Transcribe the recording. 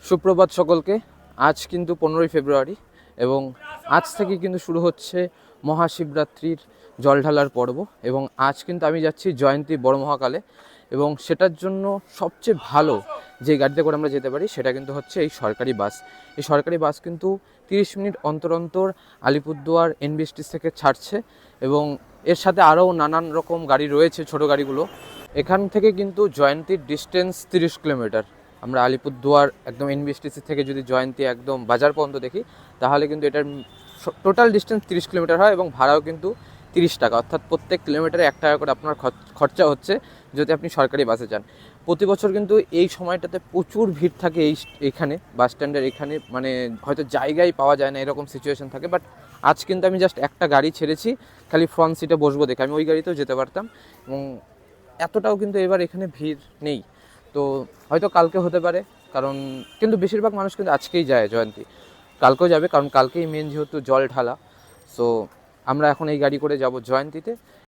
সুপ্রভাত সকলকে। আজ কিন্তু 15ই ফেব্রুয়ারি এবং আজ থেকে কিন্তু শুরু হচ্ছে মহাশিবরাত্রির জল ঢালার পর্ব। এবং আজ কিন্তু আমি যাচ্ছি জয়ন্তী বড় মহাকালে, এবং সেটার জন্য সবচেয়ে ভালো যে গাড়িতে করে আমরা যেতে পারি সেটা কিন্তু হচ্ছে এই সরকারি বাস। এই সরকারি বাস কিন্তু 30 মিনিট অন্তর অন্তর আলিপুরদুয়ার এনবিএসটিস থেকে ছাড়ছে, এবং এর সাথে আরও নানান রকম গাড়ি রয়েছে, ছোট গাড়িগুলো। এখান থেকে কিন্তু জয়ন্তীর ডিস্টেন্স 30 কিলোমিটার। আমরা আলিপুরদুয়ার একদম এনবিএসটিসি থেকে যদি জয়ন্তী একদম বাজার পর্যন্ত দেখি, তাহলে কিন্তু এটার টোটাল ডিস্টেন্স 30 কিলোমিটার হয়, এবং ভাড়াও কিন্তু 30 টাকা, অর্থাৎ প্রত্যেক কিলোমিটারে 1 টাকা করে আপনার খরচা হচ্ছে যদি আপনি সরকারি বাসে যান। প্রতি বছর কিন্তু এই সময়টাতে প্রচুর ভিড় থাকে এইখানে বাস স্ট্যান্ডের এখানে, মানে হয়তো জায়গায় পাওয়া যায় না, এরকম সিচুয়েশন থাকে। বাট আজ কিন্তু আমি জাস্ট একটা গাড়ি ছেড়েছি, খালি ফ্রন্ট সিটে বসবো দেখে। আমি ওই গাড়িতেও যেতে পারতাম, এবং এতটাও কিন্তু এবার এখানে ভিড় নেই। তো হয়তো কালকে হতে পারে, কারণ কিন্তু বেশিরভাগ মানুষ কিন্তু আজকেই যায় জয়ন্তী, কালকেও যাবে, কারণ কালকেই মেন যেহেতু জল ঢালা। সো আমরা এখন এই গাড়ি করে যাব জয়ন্তীতে।